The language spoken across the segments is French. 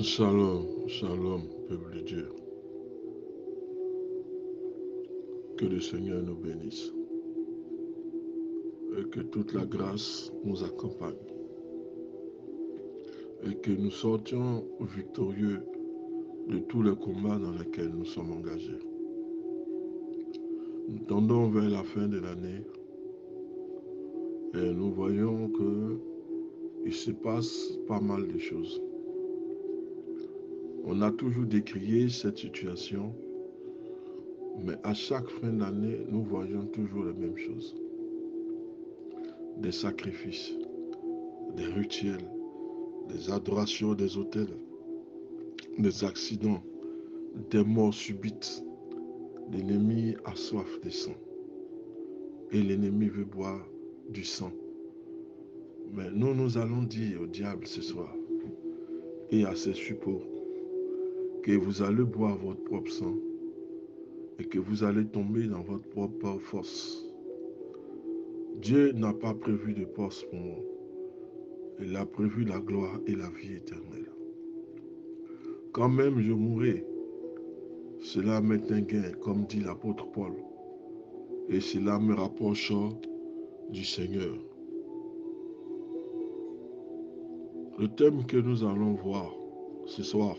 Shalom, shalom, peuple de Dieu. Que le Seigneur nous bénisse et que toute la grâce nous accompagne et que nous sortions victorieux de tous les combats dans lesquels nous sommes engagés. Nous tendons vers la fin de l'année et nous voyons qu'il se passe pas mal de choses. On a toujours décrié cette situation, mais à chaque fin d'année, nous voyons toujours les mêmes choses. Des sacrifices, des rituels, des adorations des autels, des accidents, des morts subites. L'ennemi a soif de sang et l'ennemi veut boire du sang. Mais nous allons dire au diable ce soir et à ses suppôts que vous allez boire votre propre sang et que vous allez tomber dans votre propre force. Dieu n'a pas prévu de poste pour nous. Il a prévu la gloire et la vie éternelle. Quand même je mourrai, cela m'est un gain, comme dit l'apôtre Paul. Et cela me rapproche du Seigneur. Le thème que nous allons voir ce soir,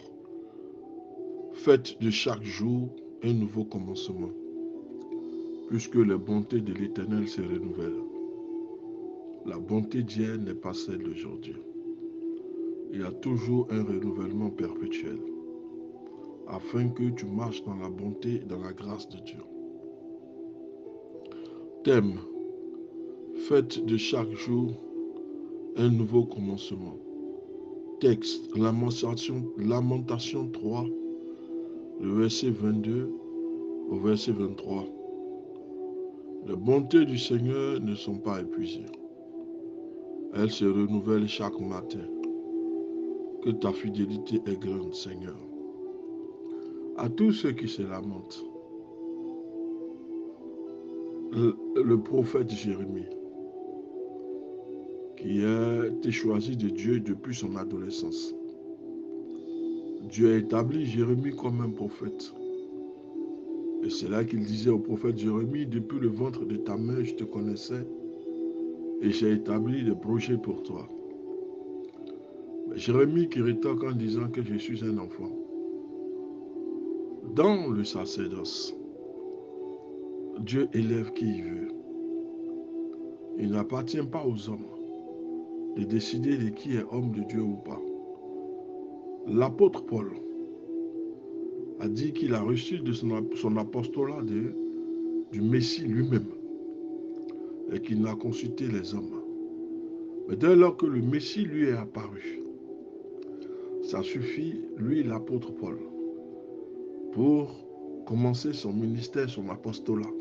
faites de chaque jour un nouveau commencement, puisque les bontés de l'Éternel se renouvellent. La bonté d'hier n'est pas celle d'aujourd'hui. Il y a toujours un renouvellement perpétuel, afin que tu marches dans la bonté et dans la grâce de Dieu. Thème, faites de chaque jour un nouveau commencement. Texte, Lamentation 3, le verset 22 au verset 23. Les bontés du Seigneur ne sont pas épuisées. Elles se renouvellent chaque matin. Que ta fidélité est grande, Seigneur. À tous ceux qui se lamentent, le prophète Jérémie, qui a été choisi de Dieu depuis son adolescence. Dieu a établi Jérémie comme un prophète. Et c'est là qu'il disait au prophète Jérémie, depuis le ventre de ta mère, je te connaissais et j'ai établi des projets pour toi. Mais Jérémie qui rétorque en disant que je suis un enfant. Dans le sacerdoce, Dieu élève qui il veut. Il n'appartient pas aux hommes de décider de qui est homme de Dieu ou pas. L'apôtre Paul a dit qu'il a reçu de son apostolat du Messie lui-même et qu'il n'a consulté les hommes. Mais dès lors que le Messie lui est apparu, ça suffit, lui l'apôtre Paul, pour commencer son ministère, son apostolat.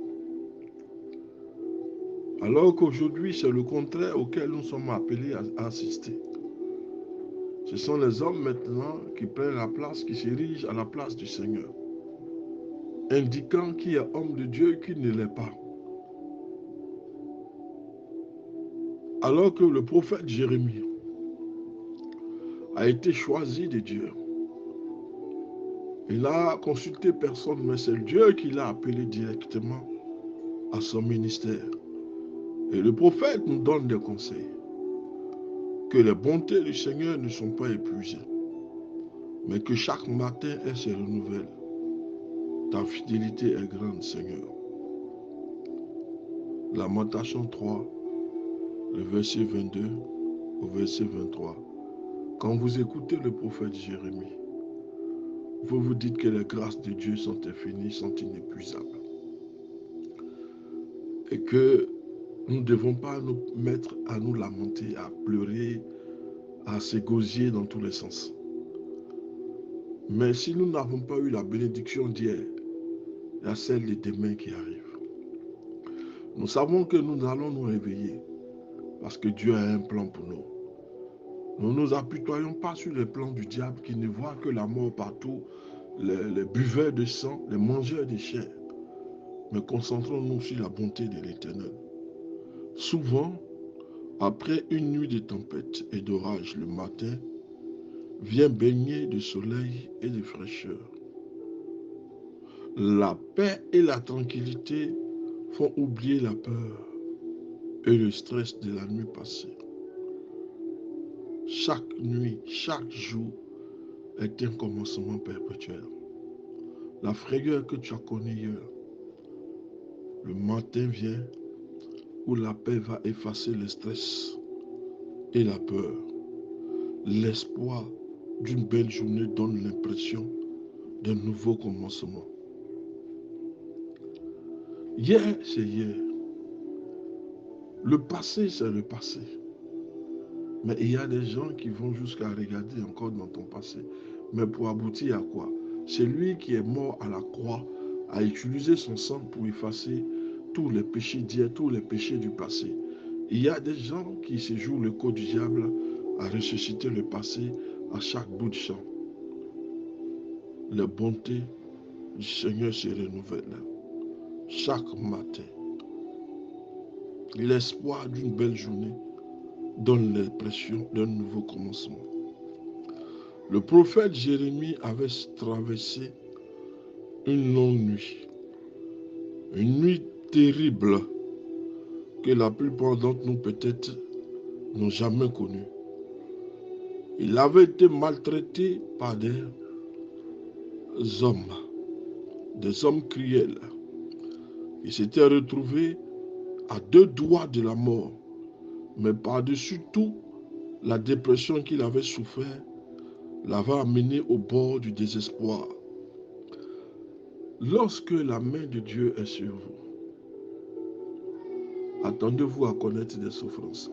Alors qu'aujourd'hui, c'est le contraire auquel nous sommes appelés à assister. Ce sont les hommes maintenant qui prennent la place, qui s'érigent à la place du Seigneur, indiquant qui est homme de Dieu et qui ne l'est pas. Alors que le prophète Jérémie a été choisi de Dieu, il n'a consulté personne, mais c'est Dieu qui l'a appelé directement à son ministère. Et le prophète nous donne des conseils, que les bontés du Seigneur ne sont pas épuisées, mais que chaque matin, elles se renouvellent. Ta fidélité est grande, Seigneur. Lamentation 3, le verset 22 au verset 23. Quand vous écoutez le prophète Jérémie, vous vous dites que les grâces de Dieu sont infinies, sont inépuisables. Et que nous ne devons pas nous mettre à nous lamenter, à pleurer, à s'égosier dans tous les sens. Mais si nous n'avons pas eu la bénédiction d'hier, il y a celle de demain qui arrive. Nous savons que nous allons nous réveiller parce que Dieu a un plan pour nous. Nous ne nous apitoyons pas sur les plans du diable qui ne voit que la mort partout, les buveurs de sang, les mangeurs de chair. Mais concentrons-nous sur la bonté de l'Éternel. Souvent, après une nuit de tempête et d'orage le matin, vient baigner de soleil et de fraîcheur. La paix et la tranquillité font oublier la peur et le stress de la nuit passée. Chaque nuit, chaque jour est un commencement perpétuel. La frayeur que tu as connue hier, le matin vient où la paix va effacer le stress et la peur. L'espoir d'une belle journée donne l'impression d'un nouveau commencement. Hier, c'est hier. Le passé, c'est le passé. Mais il y a des gens qui vont jusqu'à regarder encore dans ton passé. Mais pour aboutir à quoi? C'est lui qui est mort à la croix, a utilisé son sang pour effacer tous les péchés d'hier, tous les péchés du passé. Il y a des gens qui se jouent le coup du diable à ressusciter le passé à chaque bout de champ. La bonté du Seigneur se renouvelle chaque matin. L'espoir d'une belle journée donne l'impression d'un nouveau commencement. Le prophète Jérémie avait traversé une longue nuit, une nuit terrible que la plupart d'entre nous peut-être n'ont jamais connue. Il avait été maltraité par des hommes cruels. Il s'était retrouvé à 2 doigts de la mort, mais par-dessus tout, la dépression qu'il avait souffert l'avait amené au bord du désespoir. Lorsque la main de Dieu est sur vous, attendez-vous à connaître des souffrances.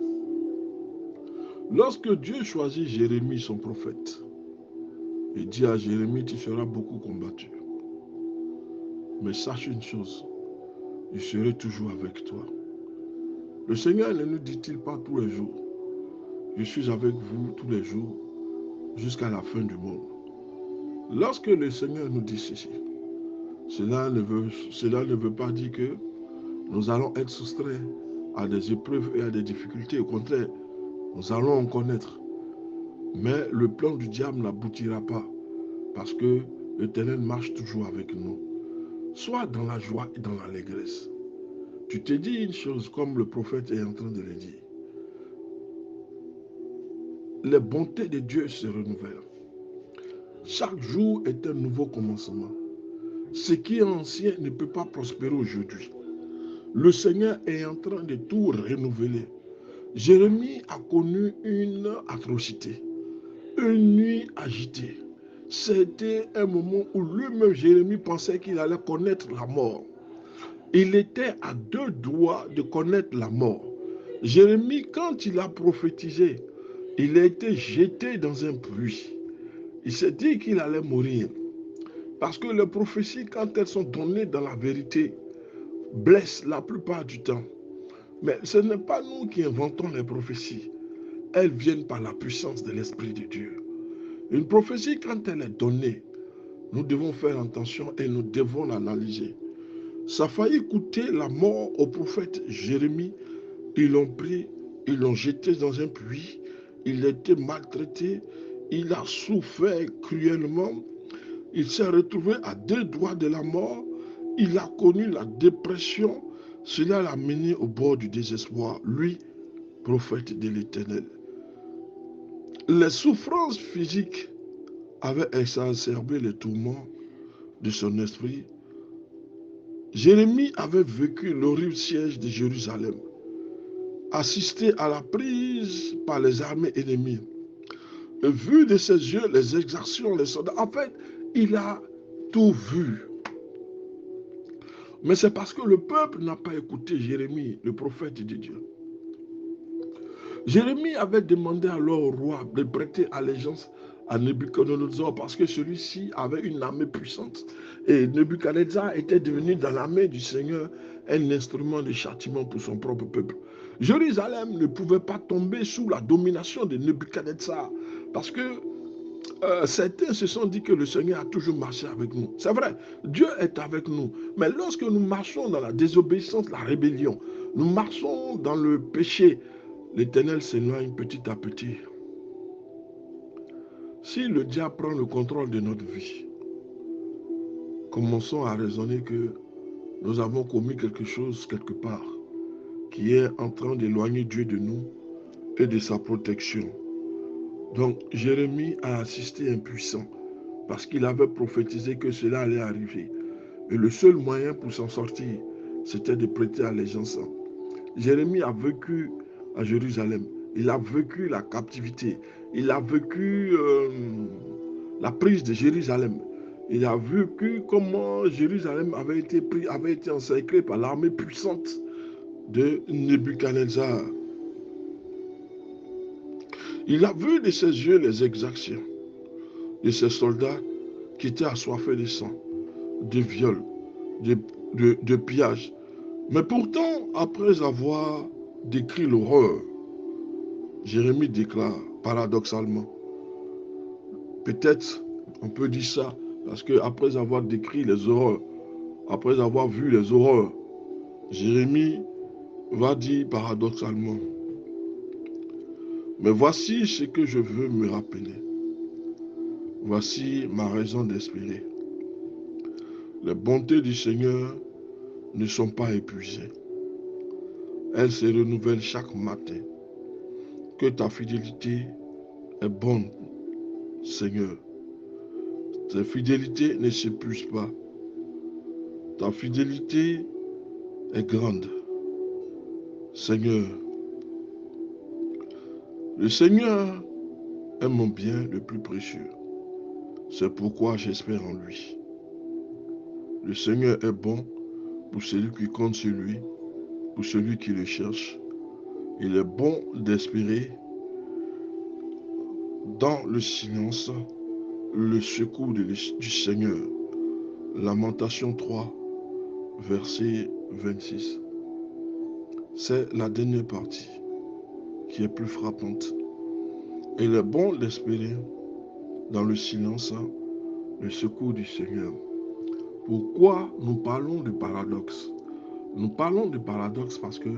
Lorsque Dieu choisit Jérémie, son prophète, il dit à Jérémie, tu seras beaucoup combattu. Mais sache une chose, je serai toujours avec toi. Le Seigneur ne nous dit-il pas tous les jours, je suis avec vous tous les jours jusqu'à la fin du monde. Lorsque le Seigneur nous dit ceci, cela ne veut pas dire que nous allons être soustraits à des épreuves et à des difficultés. Au contraire, nous allons en connaître. Mais le plan du diable n'aboutira pas parce que l'Éternel marche toujours avec nous. Sois dans la joie et dans l'allégresse. Tu te dis une chose comme le prophète est en train de le dire. Les bontés de Dieu se renouvellent. Chaque jour est un nouveau commencement. Ce qui est ancien ne peut pas prospérer aujourd'hui. Le Seigneur est en train de tout renouveler. Jérémie a connu une atrocité, une nuit agitée. C'était un moment où lui-même, Jérémie, pensait qu'il allait connaître la mort. Il était à 2 doigts de connaître la mort. Jérémie, quand il a prophétisé, il a été jeté dans un puits. Il s'est dit qu'il allait mourir. Parce que les prophéties, quand elles sont données dans la vérité, blessent la plupart du temps. Mais ce n'est pas nous qui inventons les prophéties. Elles viennent par la puissance de l'Esprit de Dieu. Une prophétie, quand elle est donnée, nous devons faire attention et nous devons l'analyser. Ça a failli coûter la mort au prophète Jérémie. Ils l'ont pris, ils l'ont jeté dans un puits. Il a été maltraité. Il a souffert cruellement. Il s'est retrouvé à 2 doigts de la mort. Il a connu la dépression. Cela l'a mené au bord du désespoir. Lui, prophète de l'Éternel. Les souffrances physiques avaient exacerbé les tourments de son esprit. Jérémie avait vécu l'horrible siège de Jérusalem, assisté à la prise par les armées ennemies. Et vu de ses yeux les exactions, les soldats. En fait, il a tout vu. Mais c'est parce que le peuple n'a pas écouté Jérémie, le prophète de Dieu. Jérémie avait demandé alors au roi de prêter allégeance à Nebuchadnezzar parce que celui-ci avait une armée puissante. Et Nebuchadnezzar était devenu dans l'armée du Seigneur un instrument de châtiment pour son propre peuple. Jérusalem ne pouvait pas tomber sous la domination de Nebuchadnezzar parce que certains se sont dit que le Seigneur a toujours marché avec nous. C'est vrai, Dieu est avec nous. Mais lorsque nous marchons dans la désobéissance, la rébellion, nous marchons dans le péché, l'Éternel s'éloigne petit à petit. Si le diable prend le contrôle de notre vie, commençons à raisonner que nous avons commis quelque chose quelque part qui est en train d'éloigner Dieu de nous et de sa protection. Donc, Jérémie a assisté impuissant parce qu'il avait prophétisé que cela allait arriver. Et le seul moyen pour s'en sortir, c'était de prêter allégeance. Jérémie a vécu à Jérusalem. Il a vécu la captivité. Il a vécu la prise de Jérusalem. Il a vécu comment Jérusalem avait été encerclée par l'armée puissante de Nebuchadnezzar. Il a vu de ses yeux les exactions de ces soldats qui étaient assoiffés de sang, de viol, de pillage. Mais pourtant, après avoir décrit l'horreur, Jérémie déclare paradoxalement, peut-être on peut dire ça, parce qu'après avoir décrit les horreurs, après avoir vu les horreurs, Jérémie va dire paradoxalement, mais voici ce que je veux me rappeler. Voici ma raison d'espérer. Les bontés du Seigneur ne sont pas épuisées. Elles se renouvellent chaque matin. Que ta fidélité est bonne, Seigneur. Ta fidélité ne s'épuise pas. Ta fidélité est grande. Seigneur, le Seigneur est mon bien le plus précieux. C'est pourquoi j'espère en lui. Le Seigneur est bon pour celui qui compte sur lui, pour celui qui le cherche. Il est bon d'espérer dans le silence le secours du Seigneur. Lamentation 3, verset 26. C'est la dernière partie qui est plus frappante. Il est bon d'espérer dans le silence le secours du Seigneur. Pourquoi nous parlons de paradoxe? Nous parlons de paradoxe parce que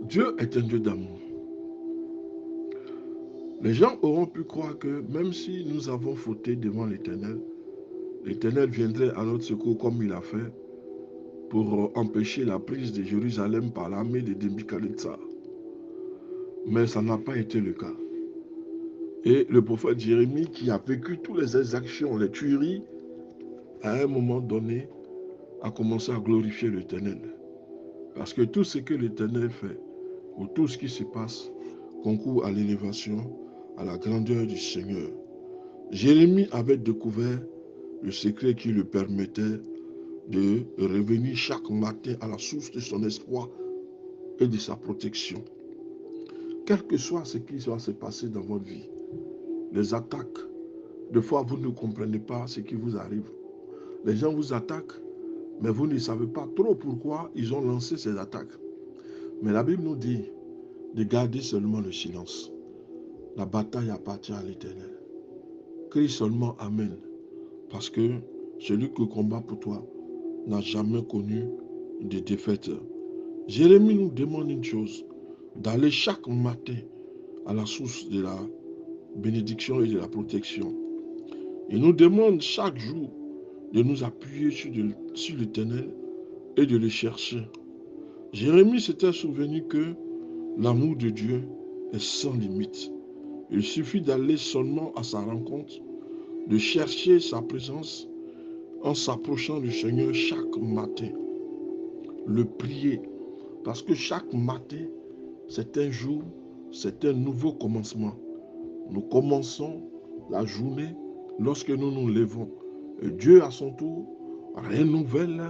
Dieu est un Dieu d'amour. Les gens auront pu croire que même si nous avons fauté devant l'Éternel, l'Éternel viendrait à notre secours comme il a fait pour empêcher la prise de Jérusalem par l'armée de Nebuchadnezzar. Mais ça n'a pas été le cas. Et le prophète Jérémie, qui a vécu toutes les exactions, les tueries, à un moment donné, a commencé à glorifier l'Éternel. Parce que tout ce que l'Éternel fait, ou tout ce qui se passe, concourt à l'élévation, à la grandeur du Seigneur. Jérémie avait découvert le secret qui lui permettait de revenir chaque matin à la source de son espoir et de sa protection. Quel que soit ce qui va se passer dans votre vie, les attaques, des fois vous ne comprenez pas ce qui vous arrive. Les gens vous attaquent, mais vous ne savez pas trop pourquoi ils ont lancé ces attaques. Mais la Bible nous dit de garder seulement le silence. La bataille appartient à l'Éternel. Crie seulement Amen, parce que celui qui combat pour toi n'a jamais connu de défaite. Jérémie nous demande une chose, d'aller chaque matin à la source de la bénédiction et de la protection. Il nous demande chaque jour de nous appuyer sur l'Éternel et de le chercher. Jérémie s'était souvenu que l'amour de Dieu est sans limite. Il suffit d'aller seulement à sa rencontre, de chercher sa présence en s'approchant du Seigneur chaque matin. Le prier, parce que chaque matin, c'est un jour, c'est un nouveau commencement. Nous commençons la journée lorsque nous nous levons. Et Dieu, à son tour, renouvelle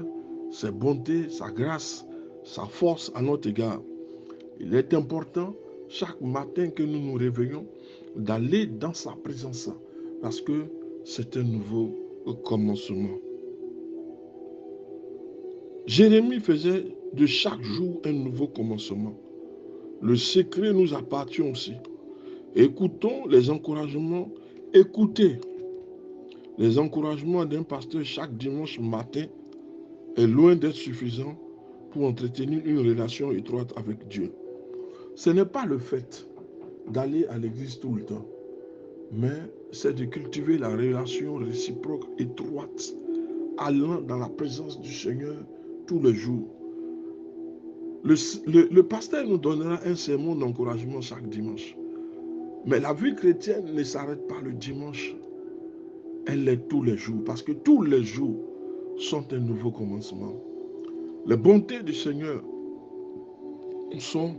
ses bontés, sa grâce, sa force à notre égard. Il est important, chaque matin que nous nous réveillons, d'aller dans sa présence, parce que c'est un nouveau commencement. Jérémie faisait de chaque jour un nouveau commencement. Le secret nous appartient aussi. Écoutons les encouragements. Écoutez les encouragements d'un pasteur chaque dimanche matin est loin d'être suffisant pour entretenir une relation étroite avec Dieu. Ce n'est pas le fait d'aller à l'église tout le temps. mais c'est de cultiver la relation réciproque étroite, allant dans la présence du Seigneur tous les jours. Le pasteur nous donnera un sermon d'encouragement chaque dimanche. Mais la vie chrétienne ne s'arrête pas le dimanche. Elle l'est tous les jours, parce que tous les jours sont un nouveau commencement. Les bontés du Seigneur sont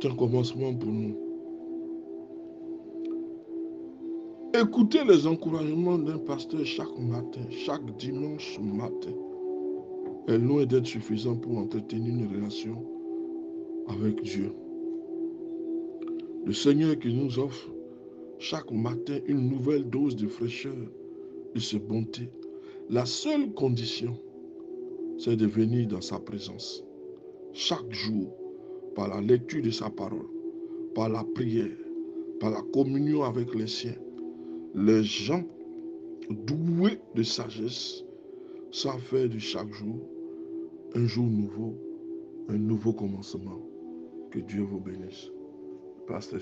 un commencement pour nous. Écoutez les encouragements d'un pasteur chaque matin, chaque dimanche matin, est loin d'être suffisant pour entretenir une relation avec Dieu. Le Seigneur qui nous offre chaque matin une nouvelle dose de fraîcheur et de bonté. La seule condition, c'est de venir dans sa présence. Chaque jour, par la lecture de sa parole, par la prière, par la communion avec les siens. Les gens doués de sagesse savent faire de chaque jour un jour nouveau, un nouveau commencement. Que Dieu vous bénisse. Pasteur